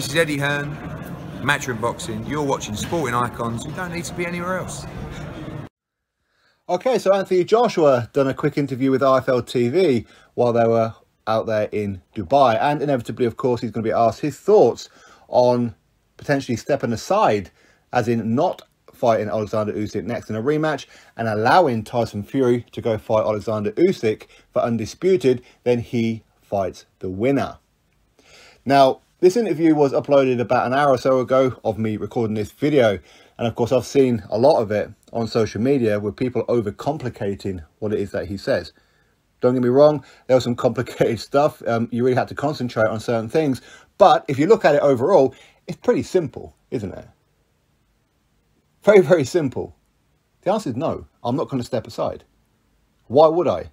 This is Eddie Hearn, Matchroom Boxing. You're watching Sporting Icons. You don't need to be anywhere else. Okay, so Anthony Joshua done a quick interview with IFL TV while they were out there in Dubai. And inevitably, of course, he's going to be asked his thoughts on potentially stepping aside, as in not fighting Oleksandr Usyk next in a rematch and allowing Tyson Fury to go fight Oleksandr Usyk for undisputed, then he fights the winner. Now, this interview was uploaded about an hour or so ago of me recording this video. And of course, I've seen a lot of it on social media with people overcomplicating what it is that he says. Don't get me wrong, there was some complicated stuff. You really had to concentrate on certain things. But if you look at it overall, it's pretty simple, isn't it? Very, very simple. The answer is no. I'm not going to step aside. Why would I?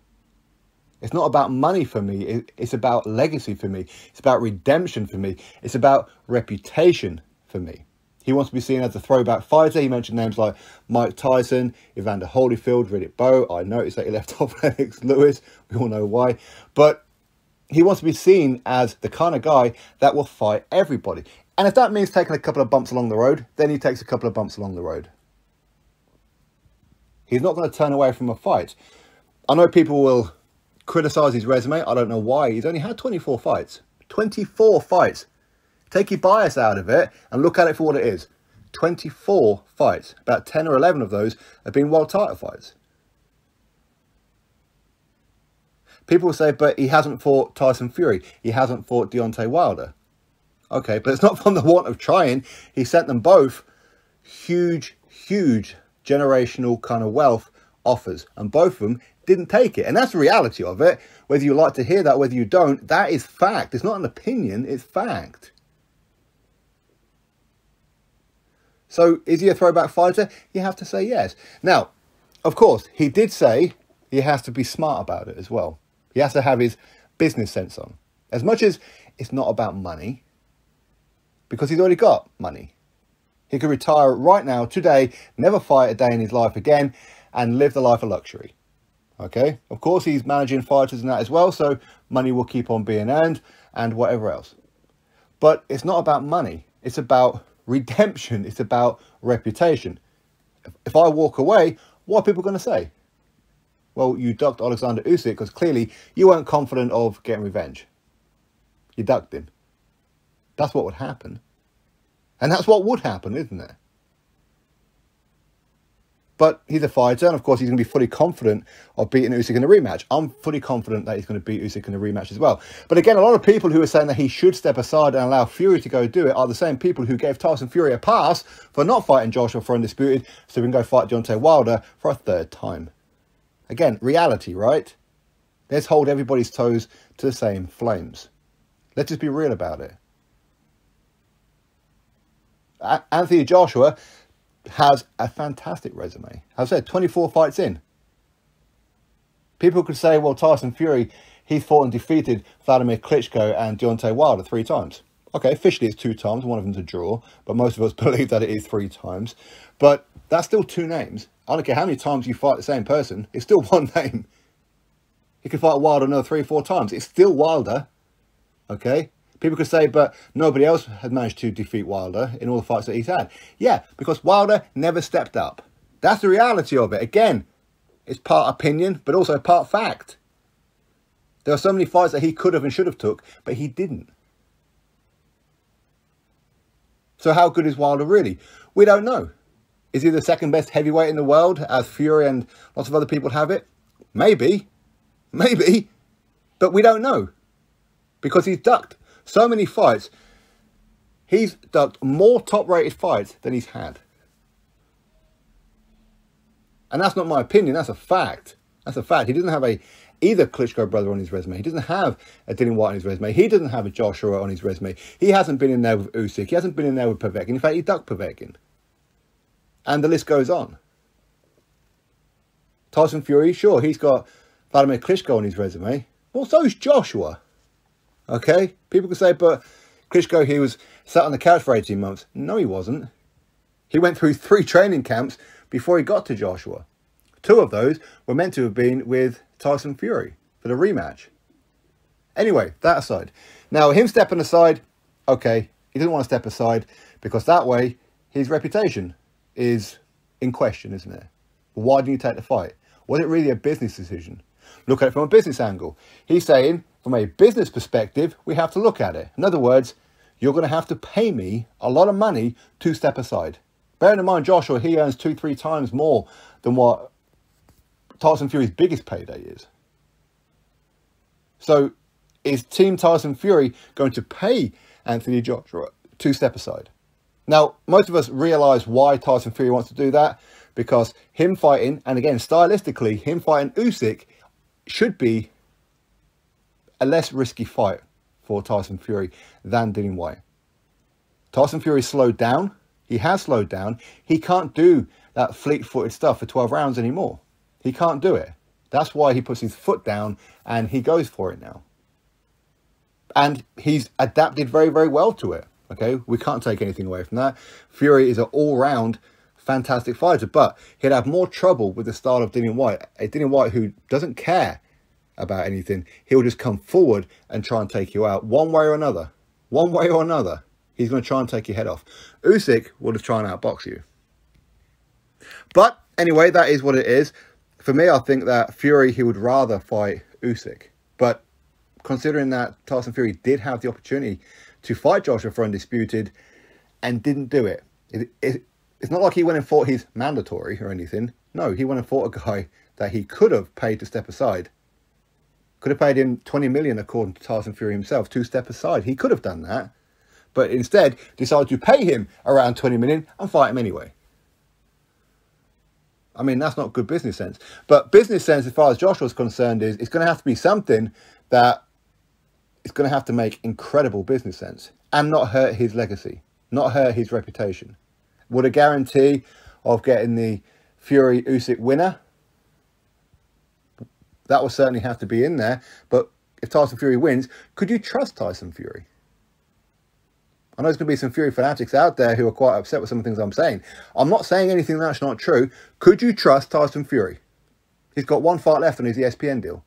It's not about money for me. It's about legacy for me. It's about redemption for me. It's about reputation for me. He wants to be seen as a throwback fighter. He mentioned names like Mike Tyson, Evander Holyfield, Riddick Bowe. I noticed that he left off Lennox Lewis. We all know why. But he wants to be seen as the kind of guy that will fight everybody. And if that means taking a couple of bumps along the road, then he takes a couple of bumps along the road. He's not going to turn away from a fight. I know people will criticize his resume. I don't know why. He's only had 24 fights. 24 fights. Take your bias out of it and look at it for what it is. 24 fights. About 10 or 11 of those have been world title fights. People will say, but he hasn't fought Tyson Fury. He hasn't fought Deontay Wilder. Okay, but it's not from the want of trying. He sent them both huge, huge generational kind of wealth offers. And both of them didn't take it. And that's the reality of it. Whether you like to hear that, whether you don't, that is fact. It's not an opinion, it's fact. So, is he a throwback fighter? You have to say yes. Now, of course, he did say he has to be smart about it as well. He has to have his business sense on. As much as it's not about money, because he's already got money. He could retire right now, today, never fight a day in his life again, and live the life of luxury. Okay? Of course, he's managing fighters and that as well, so money will keep on being earned, and whatever else. But it's not about money. It's about redemption. It's about reputation. If I walk away, what are people going to say? Well, you ducked Oleksandr Usyk because clearly you weren't confident of getting revenge. You ducked him. That's what would happen. And that's what would happen, isn't it? But he's a fighter, and of course he's going to be fully confident of beating Usyk in a rematch. I'm fully confident that he's going to beat Usyk in a rematch as well. But again, a lot of people who are saying that he should step aside and allow Fury to go do it are the same people who gave Tyson Fury a pass for not fighting Joshua for undisputed, so we can go fight Deontay Wilder for a third time. Again, reality, right? Let's hold everybody's toes to the same flames. Let's just be real about it. Anthony Joshua has a fantastic resume. As I said, 24 fights in. People could say, well, Tyson Fury, he's fought and defeated Vladimir Klitschko and Deontay Wilder 3 times. Okay, officially it's 2 times, one of them's a draw, but most of us believe that it is 3 times. But that's still 2 names. I don't care how many times you fight the same person, it's still 1 name. He could fight Wilder another 3 or 4 times. It's still Wilder. Okay? People could say, but nobody else has managed to defeat Wilder in all the fights that he's had. Yeah, because Wilder never stepped up. That's the reality of it. Again, it's part opinion, but also part fact. There are so many fights that he could have and should have took, but he didn't. So how good is Wilder really? We don't know. Is he the second best heavyweight in the world, as Fury and lots of other people have it? Maybe. Maybe. But we don't know. Because he's ducked so many fights. He's ducked more top-rated fights than he's had. And that's not my opinion, that's a fact. That's a fact. He doesn't have either Klitschko brother on his resume. He doesn't have a Dillian Whyte on his resume. He doesn't have a Joshua on his resume. He hasn't been in there with Usyk. He hasn't been in there with Povetkin. In fact, he ducked Povetkin. And the list goes on. Tyson Fury, sure, he's got Vladimir Klitschko on his resume. Well, so's Joshua. Okay? People can say, but Klitschko, he was sat on the couch for 18 months. No, he wasn't. He went through 3 training camps before he got to Joshua. 2 of those were meant to have been with Tyson Fury for the rematch. Anyway, that aside. Now, him stepping aside, okay, He doesn't want to step aside because that way his reputation is in question, isn't it? Why didn't you take the fight? Was it really a business decision? Look at it from a business angle. He's saying, from a business perspective, we have to look at it. In other words, you're going to have to pay me a lot of money to step aside. Bearing in mind, Joshua, he earns 2-3 times more than what Tyson Fury's biggest payday is. So is Team Tyson Fury going to pay Anthony Joshua to step aside? Now, most of us realise why Tyson Fury wants to do that, because him fighting, and again, stylistically, him fighting Usyk should be a less risky fight for Tyson Fury than Dillian Whyte. Tyson Fury slowed down. He has slowed down. He can't do that fleet-footed stuff for 12 rounds anymore. He can't do it. That's why he puts his foot down and he goes for it now. And he's adapted very, very well to it. Okay, we can't take anything away from that. Fury is an all-round fantastic fighter, but he'd have more trouble with the style of Dillian Whyte. A Dillian Whyte who doesn't care about anything. He'll just come forward and try and take you out one way or another. One way or another, he's going to try and take your head off. Usyk will just try and outbox you. But anyway, that is what it is. For me, I think that Fury, he would rather fight Usyk. But considering that Tyson Fury did have the opportunity to fight Joshua for undisputed and didn't do it. It's not like he went and fought his mandatory or anything. No, he went and fought a guy that he could have paid to step aside. Could have paid him 20 million, according to Tyson Fury himself, to step aside. He could have done that. But instead, decided to pay him around 20 million and fight him anyway. I mean, that's not good business sense. But business sense, as far as Joshua's concerned, is it's going to have to be something that it's going to have to make incredible business sense and not hurt his legacy, not hurt his reputation. Would a guarantee of getting the Fury-Usyk winner? That will certainly have to be in there. But if Tyson Fury wins, could you trust Tyson Fury? I know there's going to be some Fury fanatics out there who are quite upset with some of the things I'm saying. I'm not saying anything that's not true. Could you trust Tyson Fury? He's got one fight left on his ESPN deal.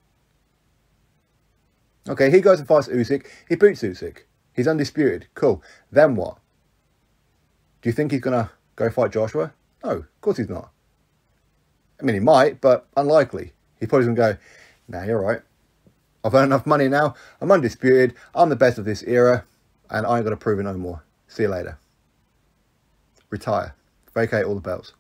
Okay, he goes and fights Usyk. He beats Usyk. He's undisputed. Cool. Then what? Do you think he's going to go fight Joshua? No, of course he's not. I mean, he might, but unlikely. He's probably going to go, nah, you're right. I've earned enough money now. I'm undisputed. I'm the best of this era. And I ain't got to prove it no more. See you later. Retire. Vacate all the belts.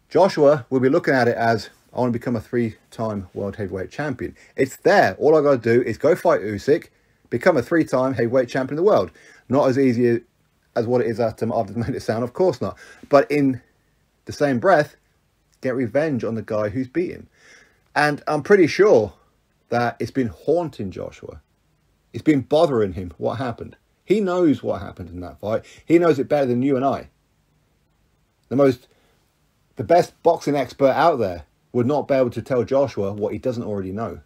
Joshua will be looking at it as, I want to become a 3-time world heavyweight champion. It's there. All I got to do is go fight Usyk, become a 3-time heavyweight champion of the world. Not as easy as what it is that I've just made it sound. Of course not. But in the same breath, get revenge on the guy who's beat him. And I'm pretty sure that it's been haunting Joshua. It's been bothering him what happened. He knows what happened in that fight. He knows it better than you and I. The best boxing expert out there would not be able to tell Joshua what he doesn't already know.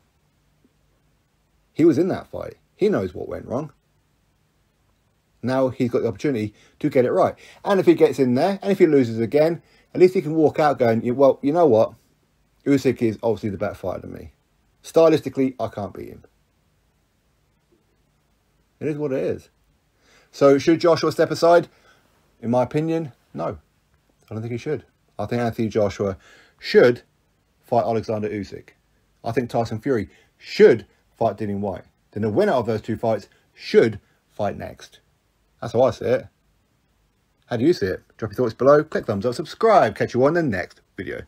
He was in that fight. He knows what went wrong. Now he's got the opportunity to get it right. And if he gets in there, and if he loses again, at least he can walk out going, well, you know what? Usyk is obviously the better fighter than me. Stylistically, I can't beat him. It is what it is. So should Joshua step aside? In my opinion, no. I don't think he should. I think Anthony Joshua should fight Oleksandr Usyk. I think Tyson Fury should fight Dillian Whyte. Then the winner of those two fights should fight next. That's how I see it. How do you see it? Drop your thoughts below. Click thumbs up, subscribe. Catch you on the next video.